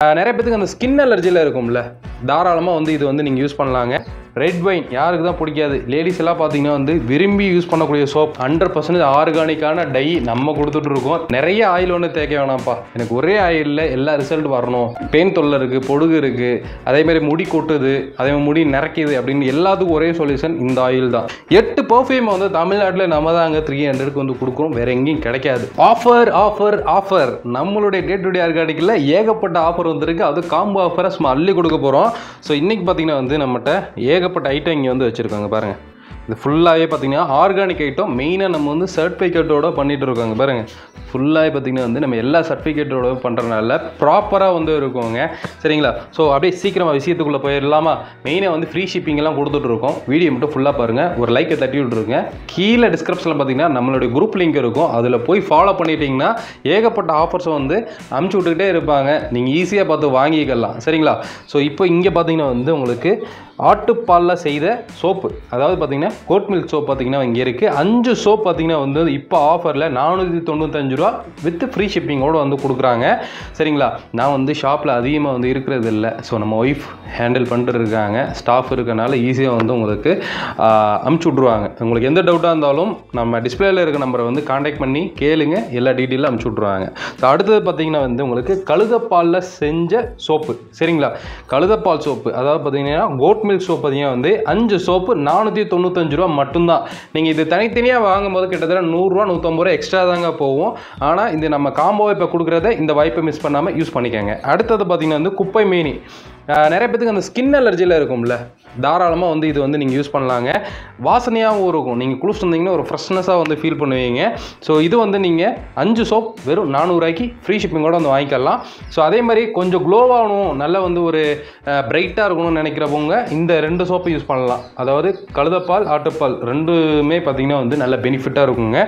நிறைய பேத்துக்கு அந்த ஸ்கின் அலர்ஜியில் இருக்கும்ல, தாராளமாக வந்து இது வந்து நீங்கள் யூஸ் பண்ணலாங்க. ரெட் வைன் யாருக்கு தான் பிடிக்காது? லேடிஸ் எல்லாம் பார்த்தீங்கன்னா வந்து விரும்பி யூஸ் பண்ணக்கூடிய சோப். 100% ஆர்கானிக்கான டை நம்ம கொடுத்துட்ருக்கோம். நிறைய ஆயில் ஒன்று தேய்க்க வேணாம்ப்பா, எனக்கு ஒரே ஆயிலில் எல்லா ரிசல்ட் வரணும். பெயின் தொல்லை இருக்குது, பொடுகு இருக்குது, அதேமாதிரி முடி கொட்டுது, அதேமாதிரி முடி நிறக்கிது அப்படின்னு எல்லாத்துக்கும் ஒரே சொல்யூஷன் இந்த ஆயில் தான். 8 பர்ஃப்யூம் வந்து தமிழ்நாட்டில் நம்ம தான் அங்கே 300க்கு வந்து கொடுக்குறோம், வேறு எங்கேயும் கிடைக்காது. ஆஃபர் ஆஃபர் ஆஃபர் நம்மளுடைய டே டு டே ஆர்கானிக்கில் ஏகப்பட்ட ஆஃபர் வந்துருக்கு. அது காம்போ ஆஃபரை சும்மா அள்ளி கொடுக்க போகிறோம். ஸோ இன்றைக்கி பார்த்தீங்கன்னா வந்து நம்மகிட்ட ஏகப்பட்ட ஐட்டம் இங்கே வந்து வச்சுருக்காங்க பாருங்கள். இது ஃபுல்லாகவே பார்த்தீங்கன்னா ஆர்கானிக் ஐட்டம். மெயினாக நம்ம வந்து சர்டிஃபிகேட்டோட பண்ணிகிட்டு இருக்காங்க பாருங்கள். ஃபுல்லாகவே பார்த்தீங்கன்னா வந்து நம்ம எல்லா சர்டிஃபிகேட்டோட பண்ணுறதுனால ப்ராப்பராக வந்து இருக்குங்க. சரிங்களா? ஸோ அப்படியே சீக்கிரமாக விஷயத்துக்குள்ளே போயிடலாமா? மெயினாக வந்து ஃப்ரீ ஷிப்பிங்கெல்லாம் கொடுத்துட்ருக்கோம். வீடியோ மட்டும் ஃபுல்லாக பாருங்கள், ஒரு லைக்கை தட்டி விட்ருங்க. கீழே டிஸ்கிரிப்ஷனில் பார்த்தீங்கன்னா நம்மளுடைய குரூப் லிங்க் இருக்கும், அதில் போய் ஃபாலோ பண்ணிட்டீங்கன்னா ஏகப்பட்ட ஆஃபர்ஸை வந்து அமுச்சு விட்டுக்கிட்டே இருப்பாங்க. நீங்கள் ஈஸியாக பார்த்து வாங்கிக்கலாம். சரிங்களா? ஸோ இப்போ இங்கே பார்த்தீங்கன்னா வந்து உங்களுக்கு ஆட்டுப்பாலில் செய்த சோப்பு, அதாவது பார்த்தீங்கன்னா கோட் மில்க் சோப் பார்த்தீங்கன்னா இங்கே இருக்குது. 5 சோப் பார்த்தீங்கன்னா வந்து இப்போ ஆஃபரில் 495 ரூபா வித் ஃப்ரீ ஷிப்பிங்கோடு வந்து கொடுக்குறாங்க. சரிங்களா? நான் வந்து ஷாப்பில் அதிகமாக வந்து இருக்கிறது இல்லை. ஸோ நம்ம ஒய்ஃப் ஹேண்டில் பண்ணிட்டு இருக்காங்க, ஸ்டாஃப் இருக்கனால ஈஸியாக வந்து உங்களுக்கு அமுச்சு விட்ருவாங்க. உங்களுக்கு எந்த டவுட்டாக இருந்தாலும் நம்ம டிஸ்பிளேயில் இருக்க நம்பரை வந்து கான்டாக்ட் பண்ணி கேளுங்க, எல்லா டீட்டெயிலும் அமுச்சு விட்ருவாங்க. ஸோ அடுத்தது பார்த்தீங்கன்னா வந்து உங்களுக்கு கழுதப்பாலில் செஞ்ச சோப்பு. சரிங்களா? கழுதப்பால் சோப்பு, அதாவது பார்த்தீங்கன்னா கோட் மில்க் சோப் பார்த்தீங்கன்னா வந்து 5 சோப்பு 495 ரூபா மட்டும்தான். நீங்கள் இது தனித்தனியாக வாங்கும்போது கிட்டத்தட்ட 100 ரூபா 150 ரூபா எக்ஸ்ட்ரா தாங்க போகும். ஆனால் இந்த நம்ம காம்போவை இப்போ கொடுக்குறத இந்த வாய்ப்பை மிஸ் பண்ணாமல் யூஸ் பண்ணிக்கோங்க. அடுத்தது பார்த்தீங்கன்னா வந்து குப்பை மேனி. நிறைய பேத்துக்கு அந்த ஸ்கின் அலர்ஜியில் இருக்கும்ல, தாராளமாக வந்து இது வந்து நீங்கள் யூஸ் பண்ணலாங்க. வாசனையாகவும் இருக்கும், நீங்கள் குளிச்சு வந்தீங்கன்னா ஒரு ஃப்ரெஷ்னஸாக வந்து ஃபீல் பண்ணுவீங்க. ஸோ இது வந்து நீங்கள் 5 சோப் வெறும் 400 ரூபாய்க்கு ஃப்ரீ ஷிப்பிங்கோடு வந்து வாங்கிக்கலாம். ஸோ அதே மாதிரி கொஞ்சம் க்ளோவாகணும், நல்லா வந்து ஒரு பிரைட்டாக இருக்கணும்னு நினைக்கிறவங்க இந்த 2 சோப்பை யூஸ் பண்ணலாம். அதாவது கழுதப்பால், ஆட்டுப்பால் ரெண்டுமே பார்த்திங்கன்னா வந்து நல்ல பெனிஃபிட்டாக இருக்குங்க.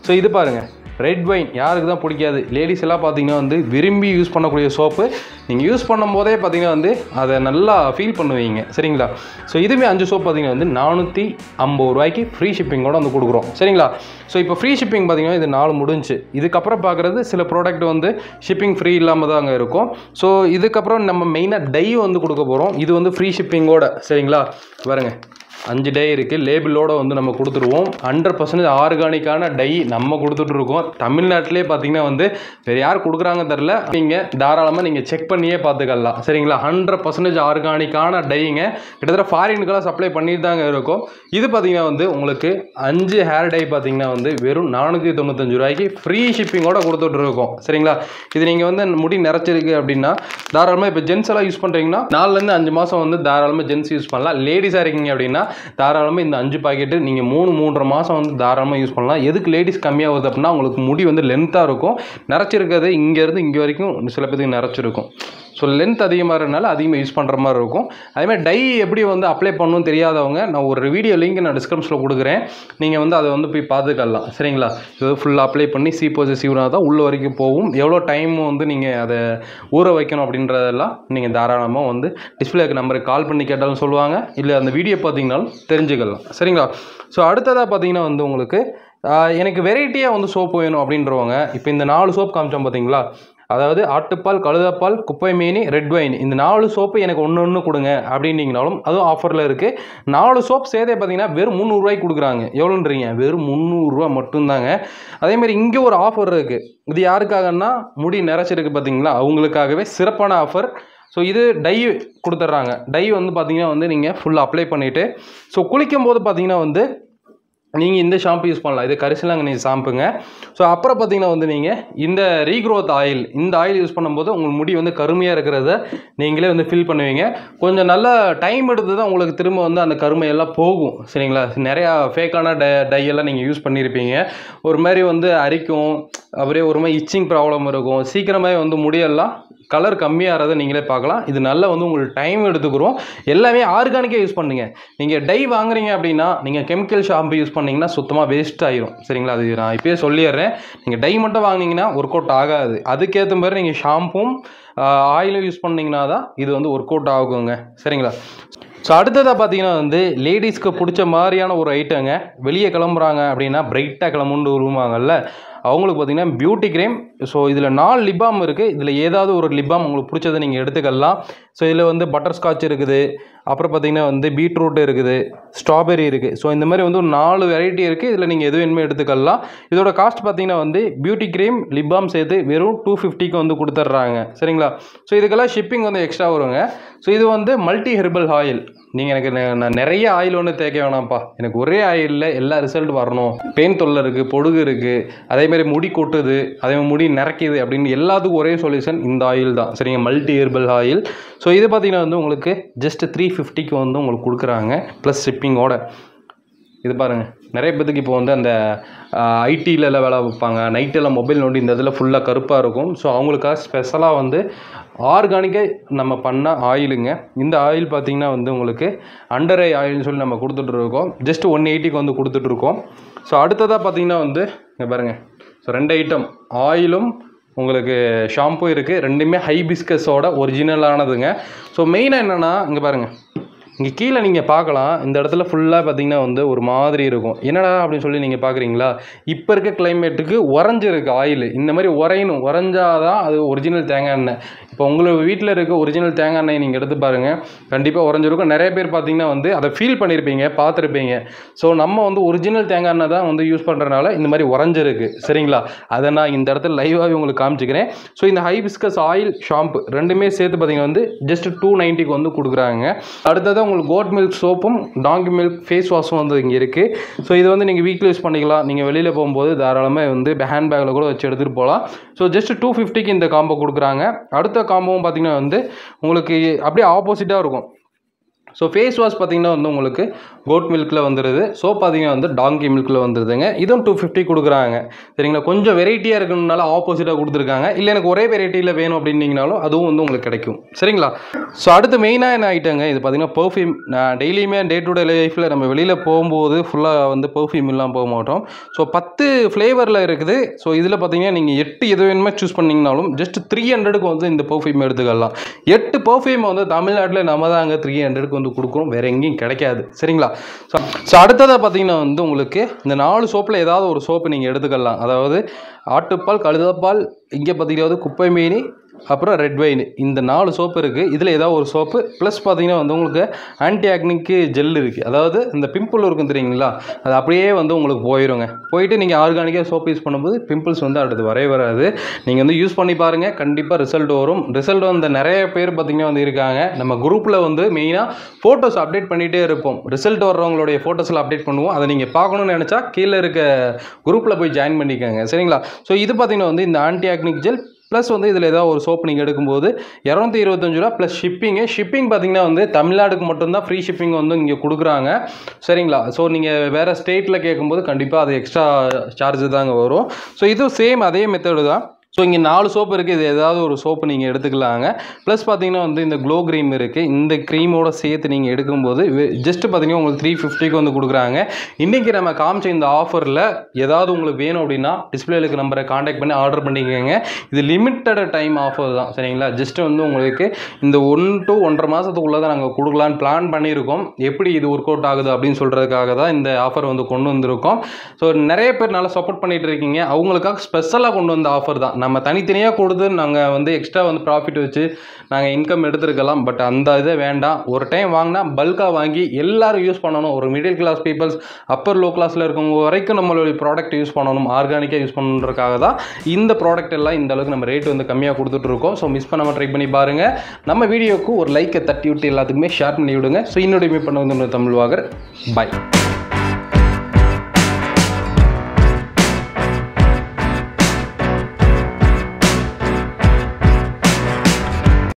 ஸோ இது பாருங்கள், ரெட் வைன் யாருக்கு தான் பிடிக்காது? லேடிஸ் எல்லாம் பார்த்தீங்கன்னா வந்து விரும்பி யூஸ் பண்ணக்கூடிய சோப்பு. நீங்கள் யூஸ் பண்ணும் போதே பார்த்தீங்கன்னா வந்து அதை நல்லா ஃபீல் பண்ணுவீங்க. சரிங்களா? ஸோ இதுவுமே 5 சோப் பார்த்தீங்கன்னா வந்து 450 ரூபாய்க்கு ஃப்ரீ ஷிப்பிங்கோடு வந்து கொடுக்குறோம். சரிங்களா? ஸோ இப்போ ஃப்ரீ ஷிப்பிங் பார்த்தீங்கன்னா இது 4 முடிஞ்சு. இதுக்கப்புறம் பார்க்குறது சில ப்ராடக்ட் வந்து ஷிப்பிங் ஃப்ரீ இல்லாமல் தான் அங்கே இருக்கும். ஸோ இதுக்கப்புறம் நம்ம மெயினாக டை வந்து கொடுக்க போகிறோம். இது வந்து ஃப்ரீ ஷிப்பிங்கோட. சரிங்களா? பாருங்கள், 5 டை இருக்குது, லேபிளோடு வந்து நம்ம கொடுத்துருவோம். 100% ஆர்கானிக்கான டை நம்ம கொடுத்துட்ருக்கோம். தமிழ்நாட்டிலே பார்த்தீங்கன்னா வந்து வேறு யார் கொடுக்குறாங்க தெரில, நீங்கள் தாராளமாக நீங்கள் செக் பண்ணியே பார்த்துக்கலாம். சரிங்களா? 100% ஆர்கானிக்கான டைங்க. கிட்டத்தட்ட ஃபாரினுக்கெல்லாம் சப்ளை பண்ணிட்டு தாங்க இருக்கும். இது பார்த்தீங்கன்னா வந்து உங்களுக்கு 5 ஹேர் டை பார்த்தீங்கன்னா வந்து வெறும் 495 ரூபாய்க்கு ஃப்ரீ ஷிப்பிங்கோடு கொடுத்துட்ருக்கோம். சரிங்களா? இது நீங்கள் வந்து முடி நிறச்சிருக்கு அப்படின்னா தாராளமாக இப்போ ஜென்ஸ் எல்லாம் யூஸ் பண்ணுறீங்கன்னா 4லேருந்து 5 மாதம் வந்து தாராளமாக ஜென்ஸ் யூஸ் பண்ணலாம். லேடிஸாக இருக்கீங்க அப்படின்னா தாராளமாக இந்த 5 பாக்கெட்டு நீங்கள் 3-3.5 மாதம் வந்து தாராளமாக யூஸ் பண்ணலாம். எதுக்கு லேடிஸ் கம்மியாகுது அப்படின்னா உங்களுக்கு முடி வந்து லென்த்தாக இருக்கும். நிறச்சிருக்கிறது இங்கேருந்து இங்கே வரைக்கும் சில பேருக்கு நிறச்சிருக்கும். ஸோ லென்த் அதிகமாக இருக்கிறதுனால அதிகமாக யூஸ் பண்ணுற மாதிரி இருக்கும். அதேமாதிரி டை எப்படி வந்து அப்ளை பண்ணணும்னு தெரியாதவங்க நான் ஒரு வீடியோ லிங்க் நான் டிஸ்கிரிப்ஷனில் கொடுக்குறேன், நீங்கள் வந்து அதை வந்து போய் பார்த்துக்கலாம். சரிங்களா? இது ஃபுல்லாக அப்ளை பண்ணி சீவ்னா தான் உள்ள வரைக்கும் போகும். எவ்வளோ டைம் வந்து நீங்கள் அதை ஊற வைக்கணும் அப்படின்றதெல்லாம் நீங்கள் தாராளமாக வந்து டிஸ்பிளேக்கு நம்பருக்கு கால் பண்ணி கேட்டாலும் சொல்லுவாங்க, இல்லை அந்த வீடியோ பார்த்தீங்கன்னாலும் தெரிஞ்சுக்கலாம். சரிங்களா? ஸோ அடுத்ததாக பார்த்தீங்கன்னா வந்து உங்களுக்கு எனக்கு வெரைட்டியாக வந்து சோப்பு வேணும் அப்படின்றவங்க, இப்போ இந்த 4 சோப் காமிச்சோம் பார்த்தீங்களா, அதாவது ஆட்டுப்பால், கழுதப்பால், குப்பை மேனி, ரெட் வைன், இந்த 4 சோப்பு எனக்கு ஒன்று கொடுங்க அப்படின்னீங்கனாலும் அதுவும் ஆஃபரில் இருக்குது. 4 சோப் சேர்த்தே பார்த்தீங்கன்னா வெறும் 300 ரூபாய்க்கு கொடுக்குறாங்க. எவ்வளோன்றீங்க? வெறும் 300 ரூபா மட்டும்தாங்க. அதேமாதிரி இங்கே ஒரு ஆஃபர் இருக்குது. இது யாருக்காகன்னா முடி நிறச்சிருக்கு பார்த்தீங்களா, அவங்களுக்காகவே சிறப்பான ஆஃபர். ஸோ இது டை கொடுத்துட்றாங்க. டை வந்து பார்த்தீங்கன்னா வந்து நீங்கள் ஃபுல்லாக அப்ளை பண்ணிவிட்டு ஸோ குளிக்கும் போது பார்த்தீங்கன்னா வந்து நீங்கள் இந்த ஷாம்பு யூஸ் பண்ணலாம். இது கரிசலாங்கண்ணி ஷாம்புங்க. ஸோ அப்புறம் பார்த்தீங்கன்னா வந்து நீங்கள் இந்த ரீக்ரோத் ஆயில், இந்த ஆயில் யூஸ் பண்ணும்போது உங்களுக்கு முடி வந்து கருமையாக இருக்கிறத நீங்களே வந்து ஃபீல் பண்ணுவீங்க. கொஞ்சம் நல்ல டைம் எடுத்து தான் உங்களுக்கு திரும்ப வந்து அந்த கருமையெல்லாம் போகும். சரிங்களா? நிறையா ஃபேக்கான டையெல்லாம் நீங்கள் யூஸ் பண்ணியிருப்பீங்க. ஒரு மாதிரி வந்து அரிக்கும், அப்படியே ஒரு மாதிரி இச்சிங் ப்ராப்ளம் இருக்கும். சீக்கிரமாகவே வந்து முடியெல்லாம் கலர் கம்மியாகிறத நீங்களே பார்க்கலாம். இது நல்லா வந்து உங்களுக்கு டைம் எடுத்துக்கிறோம். எல்லாமே ஆர்கானிக்காக யூஸ் பண்ணுங்க. நீங்கள் டை வாங்குறீங்க அப்படின்னா நீங்கள் கெமிக்கல் ஷாம்பு யூஸ் பண்ணிங்கன்னா சுத்தமாக வேஸ்ட் ஆகிரும். சரிங்களா? அது நான் இப்போயே சொல்லிடுறேன். நீங்கள் டை மட்டும் வாங்கினீங்கன்னா ஒர்க் அவுட் ஆகாது. அதுக்கேற்ற மாதிரி நீங்கள் ஷாம்பும் ஆயிலும் யூஸ் பண்ணிங்கன்னா தான் இது வந்து ஒர்க் அவுட் ஆகுங்க. சரிங்களா? ஸோ அடுத்ததாக பார்த்தீங்கன்னா வந்து லேடிஸ்க்கு பிடிச்ச மாதிரியான ஒரு ஐட்டங்க. வெளியே கிளம்புறாங்க அப்படின்னா பிரைட்டாக கிளம்புன்னு விரும்புவாங்கல்ல, அவங்களுக்கு பார்த்தீங்கன்னா பியூட்டி க்ரீம். ஸோ இதில் 4 லிப் பாம் இருக்குது. இதில் ஏதாவது ஒரு லிப் பாம் உங்களுக்கு பிடிச்சதை நீங்கள் எடுத்துக்கலாம். ஸோ இதில் வந்து பட்டர்ஸ்காட்ச் இருக்குது, அப்புறம் பார்த்தீங்கன்னா வந்து பீட்ரூட் இருக்குது, ஸ்ட்ராபெரி இருக்குது. ஸோ இந்த மாதிரி வந்து ஒரு 4 வெரைட்டி இருக்குது. இதில் நீங்கள் எது வேணுமே எடுத்துக்கலாம். இதோட காஸ்ட் பார்த்தீங்கன்னா வந்து பியூட்டி க்ரீம் லிப் பாம் சேர்த்து வெறும் 250க்கு வந்து கொடுத்துட்றாங்க. சரிங்களா? ஸோ இதுக்கெல்லாம் ஷிப்பிங் வந்து எக்ஸ்ட்ரா வருங்க. ஸோ இது வந்து மல்டி ஹெர்பல் ஆயில். நீங்கள் எனக்கு நான் நிறைய ஆயில் ஒன்று தேய்க்க வேணாம்ப்பா, எனக்கு ஒரே ஆயிலில் எல்லா ரிசல்ட் வரணும், பெயின் தொல்லை இருக்குது, பொடுகு இருக்குது, அதேமாதிரி முடி கொட்டுது, அதேமாதிரி முடி நிறக்கிது அப்படின்னு எல்லாத்துக்கும் ஒரே சொல்யூஷன் இந்த ஆயில் தான். சரிங்க, மல்டி ஹெர்பல் ஆயில். ஸோ இது பார்த்தீங்கன்னா வந்து உங்களுக்கு ஜஸ்ட் 350க்கு வந்து உங்களுக்கு கொடுக்குறாங்க ப்ளஸ் ஷிப்பிங்கோட. இது பாருங்கள், நிறைய பேத்துக்கு இப்போ வந்து அந்த ஐடிலலாம் வேலை வைப்பாங்க, நைட்டெல்லாம் மொபைல் நோண்டி இந்த இதில் ஃபுல்லாக கருப்பாக இருக்கும். ஸோ அவங்களுக்காக ஸ்பெஷலாக வந்து ஆர்கானிக்காக நம்ம பண்ண ஆயிலுங்க. இந்த ஆயில் பார்த்திங்கன்னா வந்து உங்களுக்கு அண்டர் ஐ ஆயில்னு சொல்லி நம்ம கொடுத்துட்ருக்கோம். ஜஸ்ட் 180க்கு வந்து கொடுத்துட்ருக்கோம். ஸோ அடுத்ததாக பார்த்திங்கன்னா வந்து இங்கே பாருங்கள், ஸோ 2 ஐட்டம் ஆயிலும் உங்களுக்கு ஷாம்பு இருக்குது. ரெண்டுமே ஹைபிஸ்கஸோட ஒரிஜினலானதுங்க. ஸோ மெயினாக என்னென்னா இங்கே பாருங்கள், இங்கே கீழே நீங்கள் பார்க்கலாம், இந்த இடத்துல ஃபுல்லாக பார்த்திங்கன்னா வந்து ஒரு மாதிரி இருக்கும். என்னடா அப்படின்னு சொல்லி நீங்கள் பார்க்குறீங்களா? இப்போ இருக்க கிளைமேட்டுக்கு உறைஞ்சிருக்கு ஆயில். இந்த மாதிரி உறையணும், உறைஞ்சாதான் அது ஒரிஜினல் தேங்காய் எண்ணெய். இப்போ உங்களுக்கு வீட்டில் இருக்க ஒரிஜினல் தேங்காய் எண்ணெய் நீங்கள் எடுத்து பாருங்கள், கண்டிப்பாக உறைஞ்சிருக்கும். நிறைய பேர் பார்த்திங்கன்னா வந்து அதை ஃபீல் பண்ணியிருப்பீங்க, பார்த்துருப்பீங்க. ஸோ நம்ம வந்து ஒரிஜினல் தேங்காய் எண்ணெய் தான் வந்து யூஸ் பண்ணுறதுனால இந்த மாதிரி உறைஞ்சிருக்கு. சரிங்களா? அதை நான் இந்த இடத்துல லைவாகவே உங்களுக்கு காமிச்சிக்கிறேன். ஸோ இந்த ஹைபிஸ்கஸ் ஆயில் ஷாம்பு ரெண்டுமே சேர்த்து பார்த்திங்கன்னா வந்து ஜஸ்ட் 290க்கு வந்து கொடுக்குறாங்க. அடுத்தது உங்களுக்கு கோட் மில்க் சோப்பும் டாங்கி மில்க் ஃபேஸ் வாஷும் வந்து இங்கே இருக்குது. ஸோ இது வந்து நீங்கள் வீக்லி யூஸ் பண்ணிக்கலாம். நீங்கள் வெளியில் போகும்போது தாராளமாக வந்து ஹேண்ட் பேக்கில் கூட வச்சு எடுத்துகிட்டு போகலாம். ஸோ ஜஸ்ட் 250க்கு இந்த காம்போ கொடுக்குறாங்க. அடுத்த காம்போவும் பார்த்திங்கன்னா வந்து உங்களுக்கு அப்படியே ஆப்போசிட்டாக இருக்கும். ஸோ ஃபேஸ் வாஷ் பார்த்திங்கன்னா வந்து உங்களுக்கு கோட் மில்கில் வந்துடுது. சோப் பார்த்திங்கன்னா வந்து டாங்கி மில்கில் வந்துடுதுங்க. இதுவும் 250 கொடுக்குறாங்க. சரிங்களா? கொஞ்சம் வெரைட்டியாக இருக்கணும்னால ஆப்போசிட்டாக கொடுத்துருக்காங்க. இல்லை எனக்கு ஒரே வெரைட்டியில் வேணும் அப்படின்னீங்கனாலும் அதுவும் வந்து உங்களுக்கு கிடைக்கும். சரிங்களா? ஸோ அடுத்து மெயினாக என்ன ஐட்டங்க, இது பார்த்திங்கன்னா பர்ஃப்யூம். நான் டெய்லியுமே டே டு டே லைஃப்பில் நம்ம வெளியில் போகும்போது ஃபுல்லாக வந்து பர்ஃப்யூம் இல்லாமல் போக மாட்டோம். ஸோ 10 ஃப்ளேவரில் இருக்குது. ஸோ இதில் பார்த்திங்கன்னா நீங்கள் 8 எது வேணுமே சூஸ் பண்ணிங்கனாலும் ஜஸ்ட் 300க்கு வந்து இந்த பர்ஃப்யூம் எடுத்துக்கலாம். 8 பர்ஃப்யூம் வந்து தமிழ்நாட்டில் நம்ம தாங்க 300க்கு வந்து கொடுக்குறோம், வேறு எங்கேயும் கிடைக்காது. சரிங்களா? ஸோ அடுத்ததாக பார்த்தீங்கன்னா வந்து உங்களுக்கு இந்த 4 சோப்பில் ஏதாவது ஒரு சோப்பு நீங்கள் எடுத்துக்கலாம். அதாவது ஆட்டுப்பால், கழுதப்பால், இங்கே பார்த்தீங்கன்னா வந்து குப்பை மீனி, அப்புறம் ரெட் வைன், இந்த 4 சோப்பு இருக்குது. இதில் ஏதாவது ஒரு சோப்பு ப்ளஸ் பார்த்தீங்கன்னா வந்து உங்களுக்கு ஆன்டி ஆக்னிக்கு ஜெல் இருக்குது. அதாவது இந்த பிம்பிள் இருக்கும் தெரியுங்களா, அது அப்படியே வந்து உங்களுக்கு போயிடுங்க. போயிட்டு நீங்கள் ஆர்கானிக்காக சோப்பு யூஸ் பண்ணும்போது பிம்பிள்ஸ் வந்து அடுத்து வராது. நீங்கள் வந்து யூஸ் பண்ணி பாருங்கள், கண்டிப்பாக ரிசல்ட் வரும். ரிசல்ட் வந்து நிறைய பேர் பார்த்திங்கன்னா வந்து இருக்காங்க. நம்ம குரூப்பில் வந்து மெயினாக ஃபோட்டோஸ் அப்டேட் பண்ணிகிட்டே இருப்போம். ரிசல்ட் வர்றவங்களுடைய ஃபோட்டோஸில் அப்டேட் பண்ணுவோம். அதை நீங்கள் பார்க்கணுன்னு நினச்சா கீழே இருக்க குரூப்பில் போய் ஜாயின் பண்ணிக்கோங்க. சரிங்களா? ஸோ இது பார்த்திங்கன்னா வந்து இந்த ஆன்டி ஆக்னிக் ஜெல் ப்ளஸ் வந்து இதில் ஏதாவது ஒரு சோப்பு நீங்கள் எடுக்கும்போது 225 ரூபா ப்ளஸ் ஷிப்பிங் பார்த்திங்கன்னா வந்து தமிழ்நாடுக்கு மட்டும்தான் ஃப்ரீ ஷிப்பிங் வந்து இங்கே கொடுக்குறாங்க. சரிங்களா? ஸோ நீங்கள் வேறு ஸ்டேட்டில் கேட்கும்போது கண்டிப்பாக அது எக்ஸ்ட்ரா சார்ஜ் தாங்க வரும். ஸோ இதுவும் சேம் அதே மெத்தடு தான். ஸோ இங்கே 4 சோப்பு இருக்குது. இது ஏதாவது ஒரு சோப்பு நீங்கள் எடுத்துக்கலாங்க. ப்ளஸ் பார்த்தீங்கன்னா வந்து இந்த க்ளோ க்ரீம் இருக்குது. இந்த க்ரீமோட சேர்த்து நீங்கள் எடுக்கும்போது ஜஸ்ட் பார்த்தீங்கன்னா உங்களுக்கு 350க்கு வந்து கொடுக்குறாங்க. இன்றைக்கி நம்ம காமிச்ச இந்த ஆஃபரில் ஏதாவது உங்களுக்கு வேணும் அப்படின்னா டிஸ்பிளேலுக்கு நம்பரை காண்டாக்ட் பண்ணி ஆர்டர் பண்ணிக்கோங்க. இது லிமிட்டட் டைம் ஆஃபர் தான். சரிங்களா? ஜஸ்ட் வந்து உங்களுக்கு இந்த 1 to 1.5 மாதத்துக்குள்ளே தான் நாங்கள் கொடுக்கலான்னு பிளான் பண்ணியிருக்கோம். எப்படி இது ஒர்க் அவுட் ஆகுது அப்படின்னு சொல்கிறதுக்காக தான் இந்த ஆஃபர் வந்து கொண்டு வந்திருக்கோம். ஸோ நிறைய பேர் நல்லா சப்போர்ட் பண்ணிகிட்டு இருக்கீங்க. அவங்களுக்காக ஸ்பெஷலாக கொண்டு வந்த ஆஃபர் தான். நம்ம தனித்தனியாக கொடுத்து நாங்கள் வந்து எக்ஸ்ட்ரா வந்து ப்ராஃபிட் வச்சு நாங்கள் இன்கம் எடுத்துருக்கலாம். பட் அந்த இதை வேண்டாம். ஒரு டைம் வாங்கினா பல்காக வாங்கி எல்லோரும் யூஸ் பண்ணணும். ஒரு middle class peoples, upper low கிளாஸில் இருக்கவங்க வரைக்கும் நம்மளுடைய ப்ராடக்ட் யூஸ் பண்ணணும், ஆர்கானிக்காக யூஸ் பண்ணணுன்றதுக்காக தான் இந்த ப்ராடக்ட் எல்லாம் இந்த அளவுக்கு நம்ம ரேட் வந்து கம்மியாக கொடுத்துட்ருக்கோம். ஸோ மிஸ் பண்ணாமல் ட்ரை பண்ணி பாருங்கள். நம்ம வீடியோக்கு ஒரு லைக்கை தட்டி விட்டு எல்லாத்துக்குமே ஷேர் பண்ணி விடுங்க. ஸோ இன்னொரு மீட் பண்ண வந்து தமிழ் வாகர். பாய்.